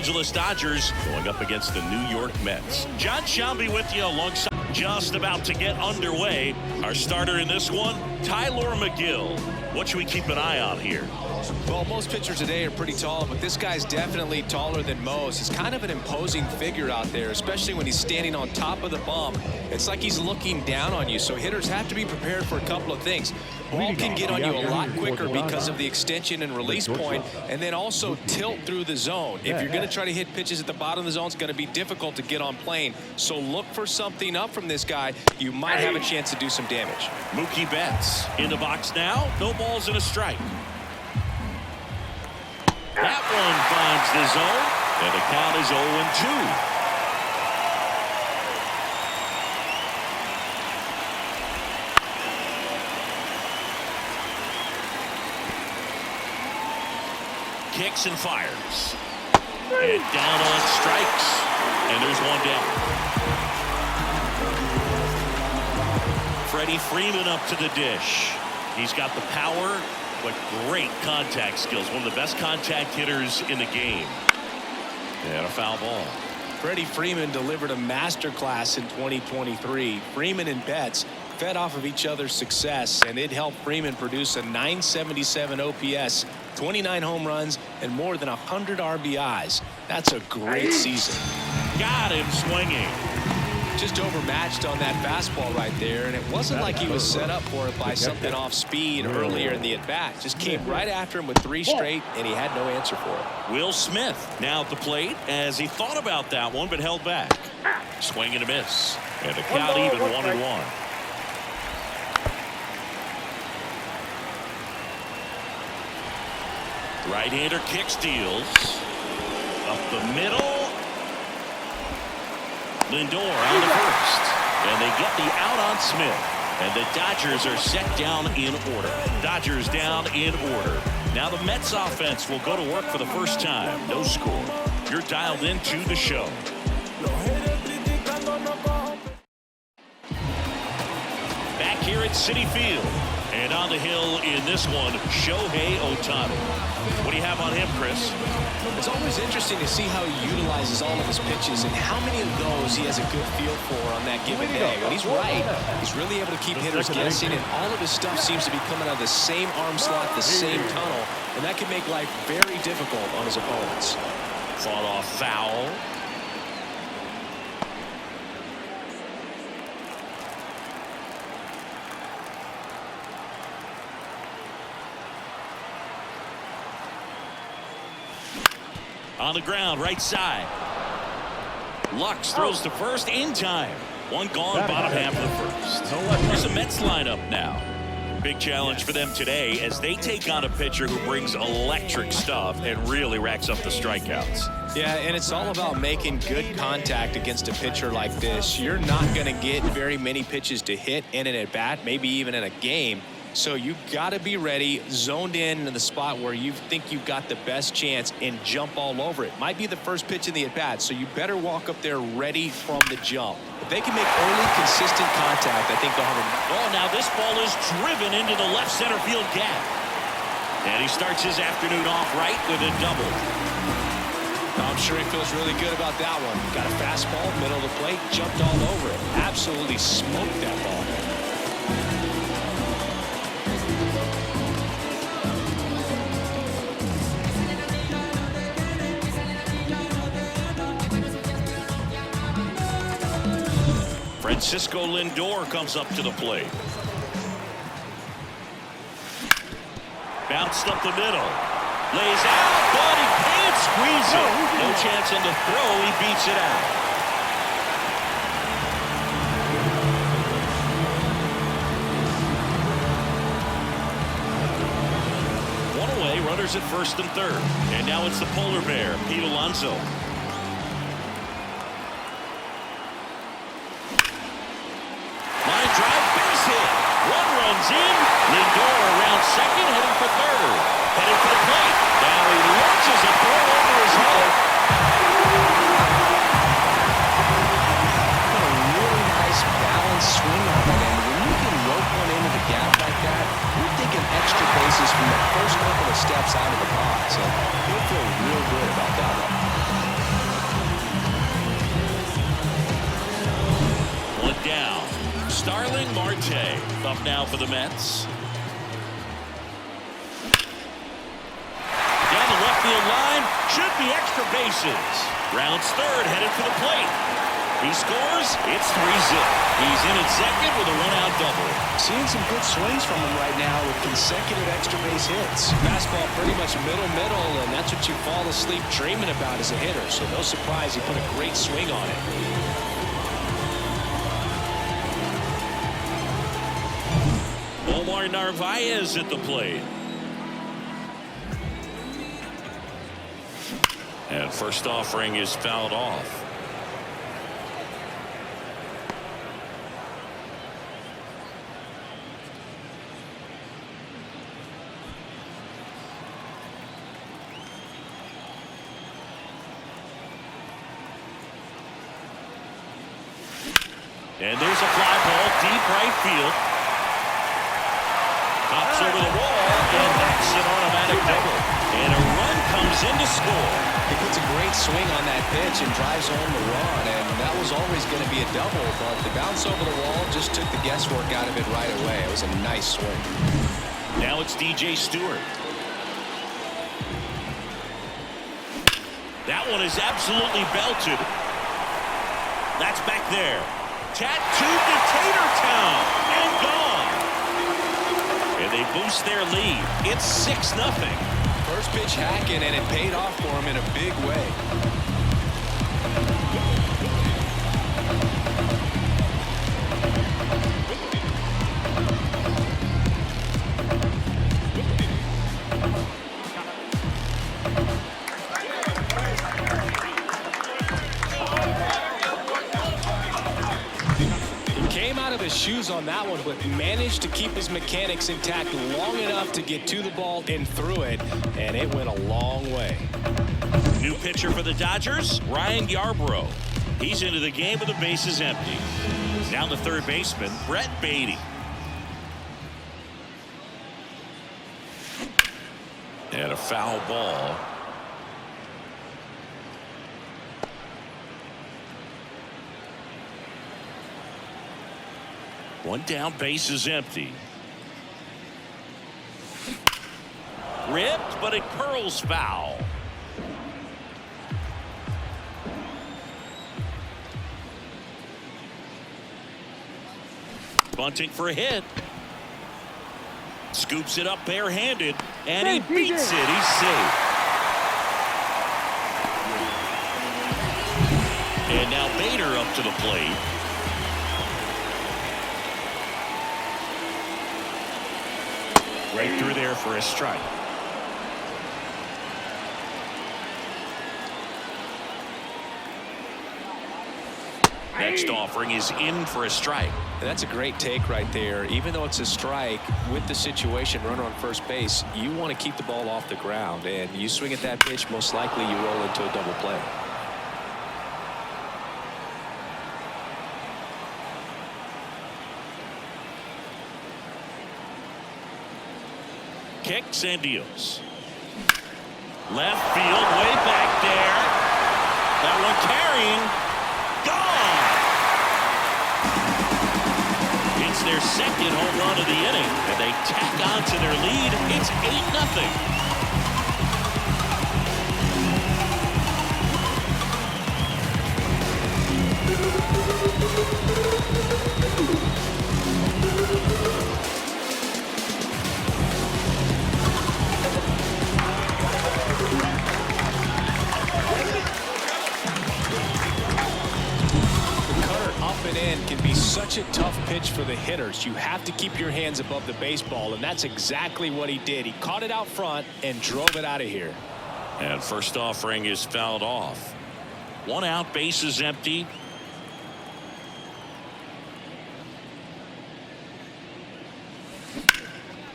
Angeles Dodgers going up against the New York Mets. John Shelby with you alongside. Just about to get underway. Our starter in this one, Tylor Megill. What should we keep an eye on here? Well, most pitchers today are pretty tall, but this guy's definitely taller than most. He's kind of an imposing figure out there, especially when he's standing on top of the bump. It's like he's looking down on you, so hitters have to be prepared for a couple of things. Ball can get on you a lot quicker because of the extension and release point, and then also tilt through the zone. If you're going to try to hit pitches at the bottom of the zone, it's going to be difficult to get on plane. So look for something up from this guy. You might have a chance to do some damage. Mookie Betts in the box now. No balls and a strike. That one finds the zone, and the count is 0-2. Kicks and fires. And down on strikes. And there's one down. Freddie Freeman up to the dish. He's got the power, but great contact skills. One of the best contact hitters in the game. And a foul ball. Freddie Freeman delivered a masterclass in 2023. Freeman and Betts fed off of each other's success, and it helped Freeman produce a .977 OPS, 29 home runs, and more than 100 RBIs. That's a great season. Got him swinging. Just overmatched on that fastball right there, and it wasn't like he was set up for it by something off speed earlier in the at-bat. Just came right after him with 3 straight, and he had no answer for it. Will Smith now at the plate as he thought about that one but held back. Swing and a miss. And the count even 1-1. Right-hander kick steals. Up the middle. Lindor on the first. And they get the out on Smith. And the Dodgers are set down in order. Dodgers down in order. Now the Mets offense will go to work for the first time. No score. You're dialed into the show. Back here at Citi Field. And on the hill in this one, Shohei Ohtani. What do you have on him, Chris? It's always interesting to see how he utilizes all of his pitches and how many of those he has a good feel for on that given day. When he's right, he's really able to keep hitters guessing, and all of his stuff seems to be coming out of the same arm slot, the same tunnel, and that can make life very difficult on his opponents. Fought off foul. On the ground, right side. Lux throws to first in time. One gone, bottom half of the first. Here's the Mets lineup now. Big challenge for them today as they take on a pitcher who brings electric stuff and really racks up the strikeouts. Yeah, and it's all about making good contact against a pitcher like this. You're not going to get very many pitches to hit in an at-bat, maybe even in a game. So you've got to be ready, zoned in the spot where you think you've got the best chance and jump all over it. Might be the first pitch in the at-bat, so you better walk up there ready from the jump. If they can make early, consistent contact, I think they'll have a... Oh, now this ball is driven into the left center field gap. And he starts his afternoon off right with a double. I'm sure he feels really good about that one. Got a fastball, middle of the plate, jumped all over it. Absolutely smoked that ball. Francisco Lindor comes up to the plate. Bounced up the middle. Lays out, but he can't squeeze it. No chance on the throw. He beats it out. One away, runners at first and third. And now it's the polar bear, Pete Alonso. In. Lindor around second, heading for third. Heading for the plate. Now he launches a throw over his head. What a really nice balanced swing on that end. When you can rope one into the gap like that, you're thinking extra bases from the first couple of steps out of the box. So he'll feel real good about that one. Starling Marte up now for the Mets. Down the left field line, should be extra bases. Rounds third, headed for the plate. He scores, it's 3-0. He's in at second with a one-out double. Seeing some good swings from him right now with consecutive extra base hits. Fastball pretty much middle, and that's what you fall asleep dreaming about as a hitter. So no surprise he put a great swing on it. Omar Narvaez at the plate. And first offering is fouled off. And there's a fly ball deep right field. Pops over the wall, and that's an automatic double. And a run comes in to score. He puts a great swing on that pitch and drives home the run, and that was always going to be a double, but the bounce over the wall just took the guesswork out of it right away. It was a nice swing. Now it's DJ Stewart. That one is absolutely belted. That's back there. Tattooed to Tatertown and gone. And they boost their lead. It's 6-0. First pitch hacking, and it paid off for him in a big way. His shoes on that one, but managed to keep his mechanics intact long enough to get to the ball and through it, and it went a long way. New pitcher for the Dodgers, Ryan Yarbrough. He's into the game with the bases empty. Down the third baseman, Brett Beatty. And a foul ball. One down, base is empty. Ripped, but it curls foul. Bunting for a hit. Scoops it up barehanded, and he beats it. He's safe. And now Bader up to the plate. Right through there for a strike. Next offering is in for a strike. And that's a great take right there. Even though it's a strike, with the situation, runner on first base, you want to keep the ball off the ground. And you swing at that pitch, most likely you roll into a double play. Kicks and deals. Left field, way back there. That one carrying. Gone. It's their second home run of the inning, and they tack on to their lead. It's 8-0. Can be such a tough pitch for the hitters. You have to keep your hands above the baseball, and that's exactly what he did. He caught it out front and drove it out of here. And first offering is fouled off. One out, base is empty.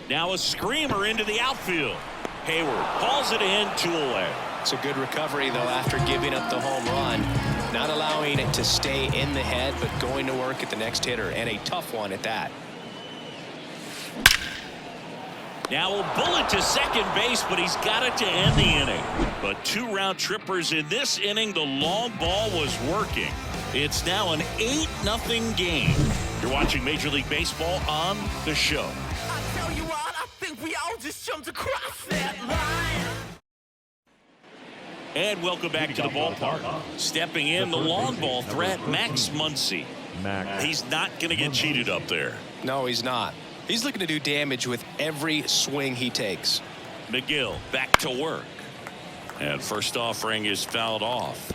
Now a screamer into the outfield. Hayward calls it in, 2 away. It's a good recovery, though, after giving up the home run. Not allowing it to stay in the head, but going to work at the next hitter, and a tough one at that. Now a bullet to second base, but he's got it to end the inning. But 2 round trippers in this inning. The long ball was working. It's now an 8-0 game. You're watching Major League Baseball on The Show. I tell you what, I think we all just jumped across that line. And welcome back to the ballpark. Stepping in, the long ball threat, Max Muncy. He's not going to get cheated up there. No, he's not. He's looking to do damage with every swing he takes. McGill back to work. And first offering is fouled off.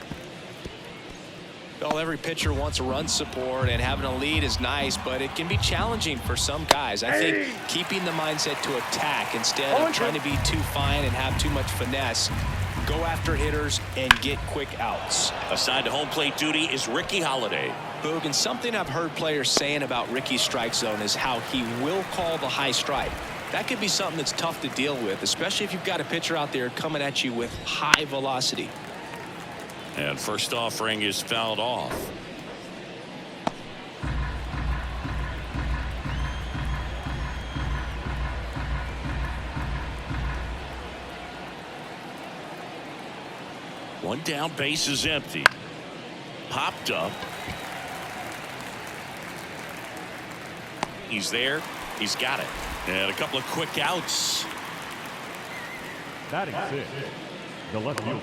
Well, every pitcher wants a run support, and having a lead is nice, but it can be challenging for some guys. I think keeping the mindset to attack instead of trying to be too fine and have too much finesse. Go after hitters and get quick outs. Assigned to home plate duty is Ricky Holiday. Boog, and something I've heard players saying about Ricky's strike zone is how he will call the high strike. That could be something that's tough to deal with, especially if you've got a pitcher out there coming at you with high velocity. And first offering is fouled off. One down, base is empty. Popped up. He's there. He's got it. And a couple of quick outs. Batting six, the left fielder,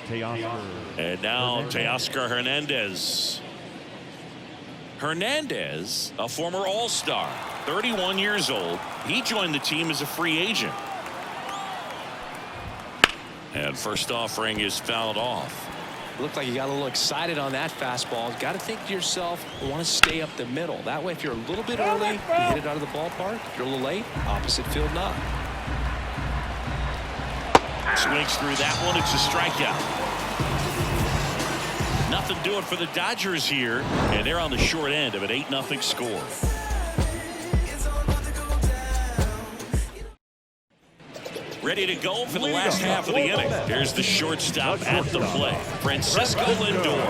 Teoscar. And now Teoscar Hernandez. Hernandez, a former All-Star, 31 years old. He joined the team as a free agent. And first offering is fouled off. Looked like you got a little excited on that fastball. Got to think to yourself, I want to stay up the middle. That way, if you're a little bit early, you hit it out of the ballpark. If you're a little late, opposite field knock. Swings through that one. It's a strikeout. Nothing doing for the Dodgers here, and they're on the short end of an 8-0 score. Ready to go for the last half of the inning. Here's the shortstop at the plate, Francisco Lindor.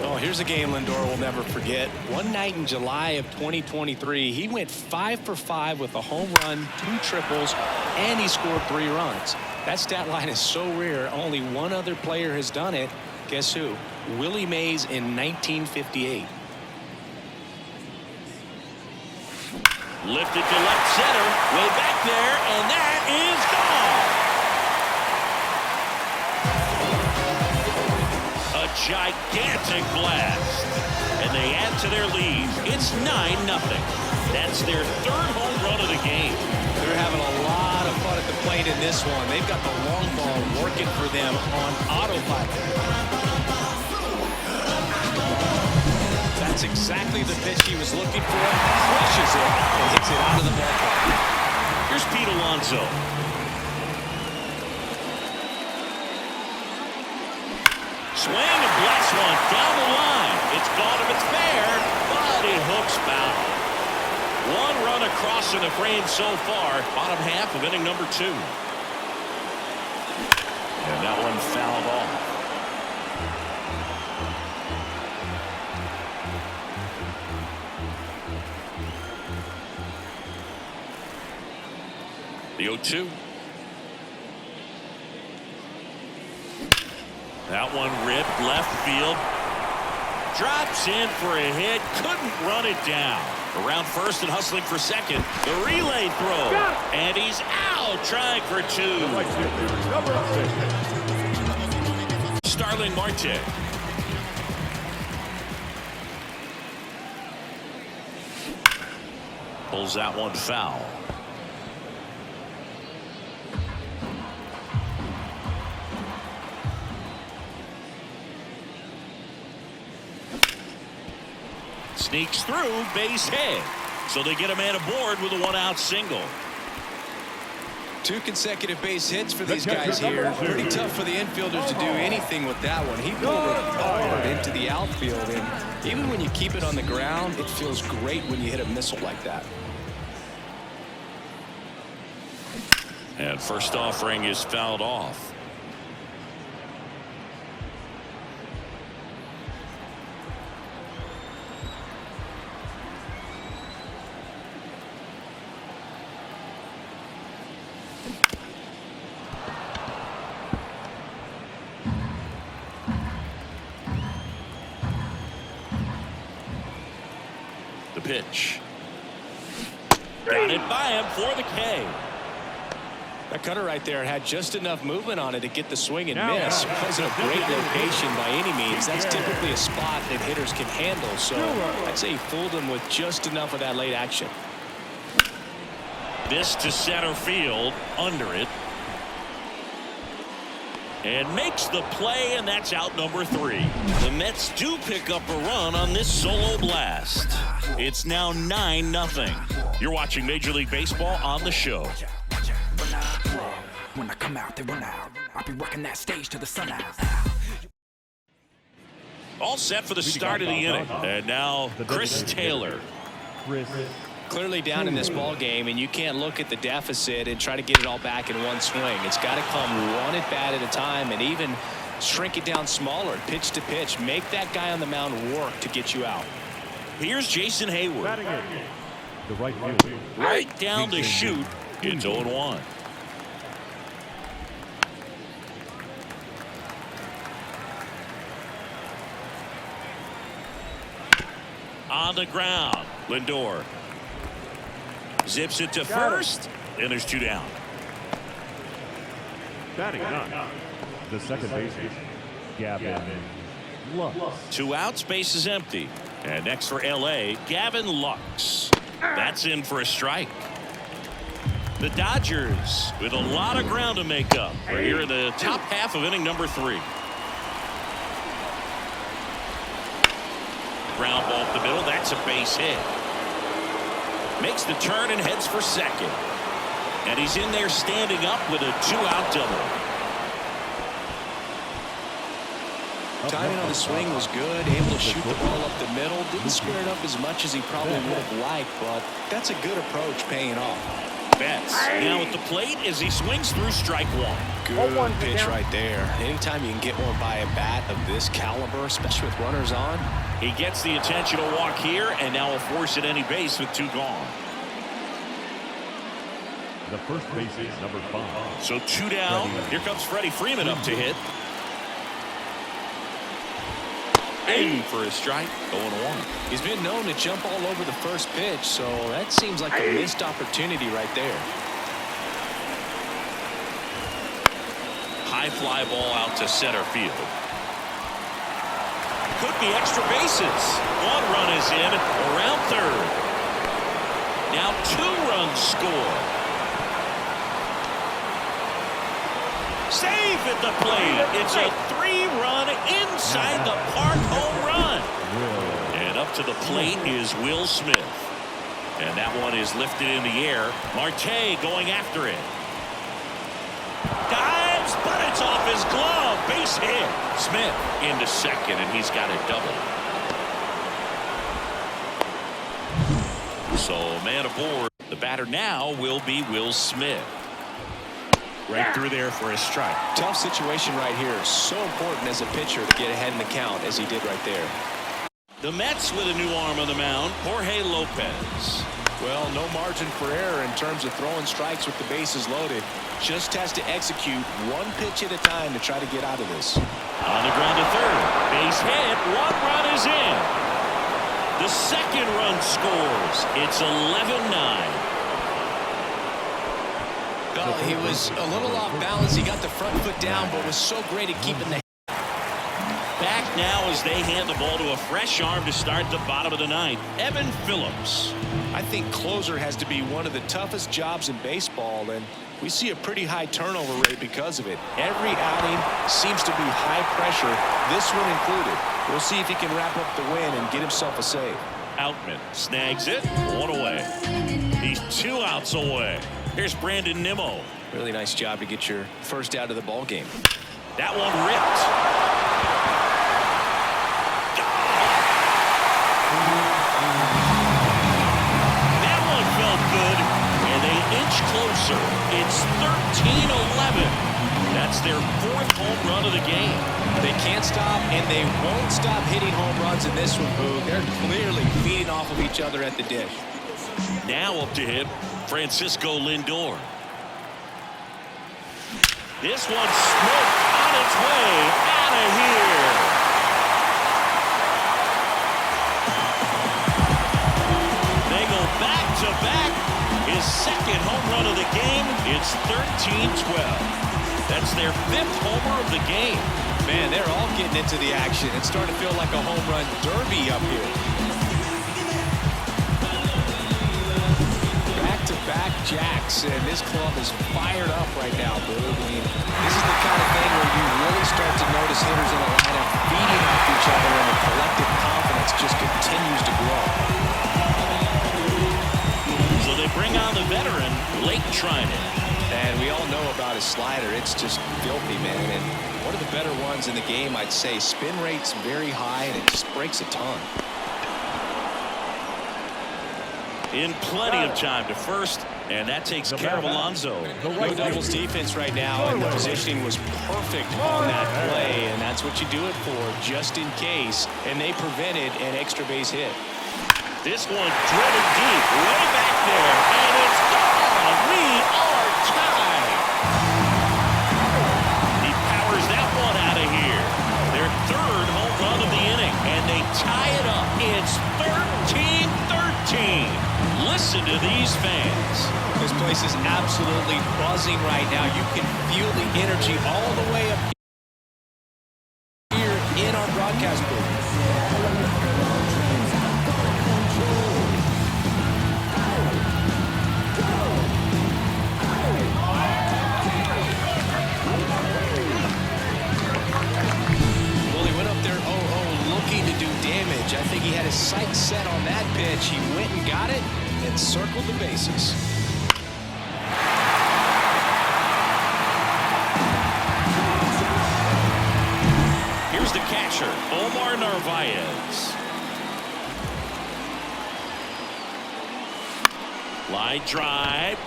Oh, here's a game Lindor will never forget. One night in July of 2023, he went 5 for 5 with a home run, 2 triples, and he scored 3 runs. That stat line is so rare. Only one other player has done it. Guess who? Willie Mays in 1958. Lifted to left center, way back there, and that is gone. A gigantic blast, and they add to their lead. It's 9-0. That's their 3rd home run of the game. They're having a lot of fun at the plate in this one. They've got the long ball working for them on autopilot. That's exactly the pitch he was looking for. Crushes it and hits it out of the ballpark. Here's Pete Alonso. Swing and blast one down the line. It's gone if it's fair, but it hooks foul. 1 run across in the frame so far. Bottom half of inning number 2. And that one fouled off. The 0-2. That one ripped left field. Drops in for a hit. Couldn't run it down. Around first and hustling for second. The relay throw. And he's out trying for 2. Starling Marte. Pulls that one foul. Sneaks through, base hit. So they get a man aboard with a 1-out single. 2 consecutive base hits for these guys here. Pretty tough for the infielders to do anything with that one. He pulled it hard into the outfield, and even when you keep it on the ground, it feels great when you hit a missile like that. And first offering is fouled off. pitch. Got it by him for the K. That cutter right there had just enough movement on it to get the swing and miss. It wasn't a great location by any means. That's typically a spot that hitters can handle. So I'd say he fooled him with just enough of that late action. This to center field, under it. And makes the play, and that's out number 3. The Mets do pick up a run on this solo blast. It's now 9-0. You're watching Major League Baseball on the show. When I come out, they run out. I'll be working that stage to the sun out. All set for the start of the inning. And now Chris Taylor. Clearly down in this ball game, and you can't look at the deficit and try to get it all back in one swing. It's got to come one at bat at a time, and even shrink it down smaller, pitch to pitch. Make that guy on the mound work to get you out. Here's Jason Hayward. The right field. Right down the chute. It's 0-1. On the ground, Lindor zips it to first, and there's 2 down. Batting ninth. The second baseman, Gavin Lux. 2 outs, base is empty. And next for LA, Gavin Lux. That's in for a strike. The Dodgers with a lot of ground to make up. We're here in the top half of inning number 3. Ground ball up the middle. That's a base hit. Makes the turn and heads for second. And he's in there standing up with a 2-out double. Timing on the swing was good. Able to shoot the ball up the middle. Didn't square it up as much as he probably would have liked, but that's a good approach paying off. Betts now at the plate as he swings through strike 1. Good pitch right there. Anytime you can get one by a bat of this caliber, especially with runners on. He gets the intentional walk here, and now a force at any base with 2 gone. The first baseman, number 5. So 2 down. Here comes Freddie Freeman up to hit. In for a strike, 0-1. He's been known to jump all over the first pitch, so that seems like a missed opportunity right there. High fly ball out to center field. Could be extra bases. 1 run is in around third. Now 2 runs score. Save at the plate. It's a 3-run inside the park home run. And up to the plate is Will Smith. And that one is lifted in the air. Marte going after it. Dives, but it's off his glove. Base hit. Smith into second, and he's got a double. So man aboard. The batter now will be Will Smith. Right through there for a strike. Tough situation right here. So important as a pitcher to get ahead in the count as he did right there. The Mets with a new arm on the mound, Jorge Lopez. Well, no margin for error in terms of throwing strikes with the bases loaded. Just has to execute one pitch at a time to try to get out of this. On the ground to third. Base hit. 1 run is in. The second run scores. It's 11-9. Well, he was a little off balance. He got the front foot down, but was so great at keeping the Back now as they hand the ball to a fresh arm to start the bottom of the 9th. Evan Phillips. I think closer has to be one of the toughest jobs in baseball, and we see a pretty high turnover rate because of it. Every outing seems to be high pressure, this one included. We'll see if he can wrap up the win and get himself a save. Outman snags it. 1 away. He's 2 outs away. Here's Brandon Nimmo. Really nice job to get your first out of the ball game. That one ripped. That one felt good, and they inch closer. It's 13-11. That's their 4th home run of the game. They can't stop, and they won't stop hitting home runs in this one, Boog. They're clearly feeding off of each other at the dish. Now up to him, Francisco Lindor. This one's smoked on its way out of here. homer of the game. Man, they're all getting into the action. It's starting to feel like a home run derby up here. Back-to-back jacks, and this club is fired up right now, Boog. I mean, this is the kind of thing where you really start to notice hitters in the lineup feeding off each other, and the collective confidence just continues to grow. So they bring on the veteran, Blake Treinen. And we all know about his slider. It's just filthy, man. And one of the better ones in the game, I'd say. Spin rate's very high, and it just breaks a ton. In plenty of time to first, and that takes care of Alonso. No doubles defense right now, and the positioning was perfect on that play, and that's what you do it for, just in case. And they prevented an extra base hit. This one driven deep, way back there, and it's gone. We are tied. He powers that one out of here. Their third home run of the inning, and they tie it up. It's 13-13. Listen to these fans. This place is absolutely buzzing right now. You can feel the energy all the way up here in our broadcast booth. Well, he went up there 0-0 looking to do damage. I think he had his sights set on that pitch. He went and got it and circled the bases. Here's the catcher, Omar Narvaez. Line drive.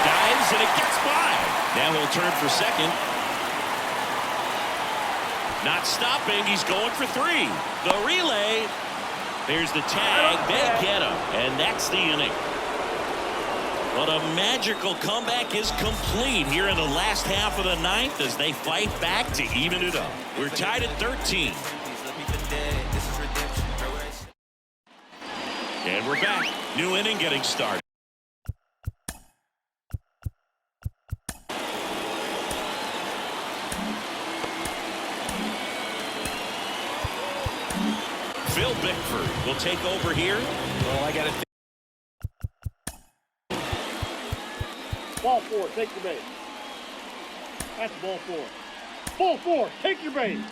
Dives and it gets by. Now he'll turn for second. Not stopping. He's going for three. The relay. There's the tag. They get him. And that's the inning. But a magical comeback is complete here in the last half of the ninth as they fight back to even it up. We're tied at 13. And we're back. New inning getting started. Phil Bickford will take over here. Well, I got to Ball four, take your base. That's ball four. Ball four, take your base.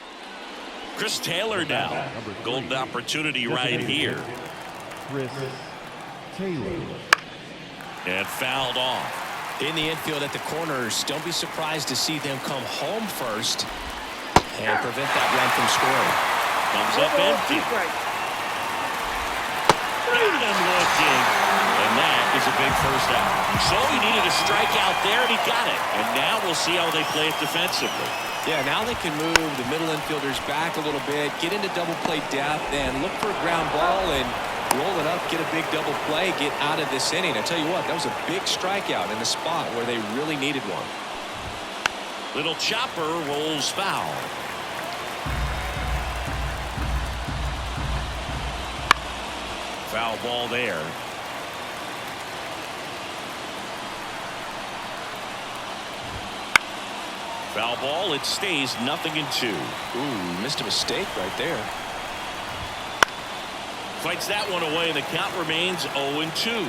Chris Taylor now. Golden opportunity right here. Chris Taylor. And fouled off. in the infield at the corners. Don't be surprised to see them come home first and prevent that run from scoring. Comes up empty. Got him looking. And that is a big first out. So he needed a strikeout there, and he got it. And now we'll see how they play it defensively. Yeah, now they can move the middle infielders back a little bit, get into double play depth, and look for a ground ball and roll it up, get a big double play, get out of this inning. I tell you what, that was a big strikeout in the spot where they really needed one. Little chopper rolls foul. Foul ball there. Foul ball, it stays 0-2. Ooh, missed a mistake right there. Fights that one away, and the count remains 0-2.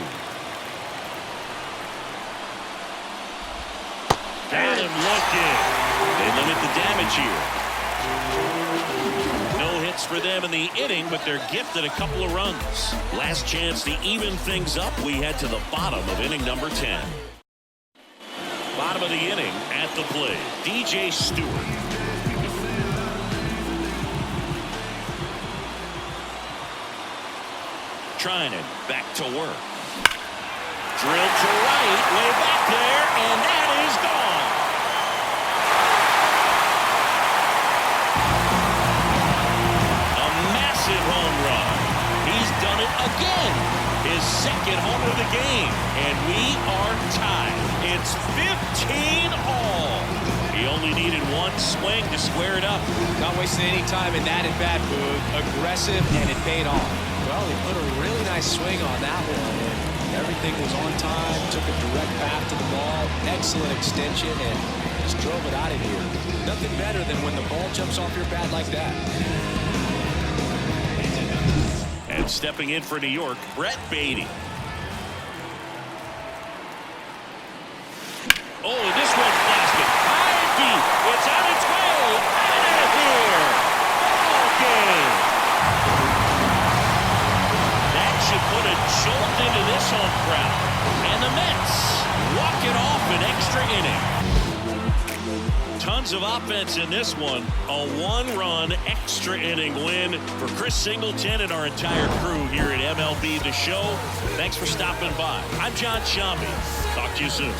Got him looking. They limit the damage here. No hits for them in the inning, but they're gifted a couple of runs. Last chance to even things up. We head to the bottom of inning number 10. Bottom of the inning at the plate, DJ Stewart. Treinen back to work. Drilled to right, way back there, and that is gone. A massive home run. He's done it again. His second home of the game, and we are tied. It's 15-all. He only needed one swing to square it up. Not wasting any time in that at-bat, Boog. Aggressive, and it paid off. Well, he put a really nice swing on that one, and everything was on time, took a direct path to the ball, excellent extension, and Just drove it out of here. Nothing better than when the ball jumps off your bat like that. And stepping in for New York, Brett Baty. Oh, and this one's blasted. High and deep. It's on its way. Out of here. Ball game. That should put a jolt into this home crowd. And the Mets walk it off an extra inning. Tons of offense in this one. A one-run extra inning win for Chris Singleton and our entire crew here at MLB The Show. Thanks for stopping by. I'm John Shambi. Talk to you soon.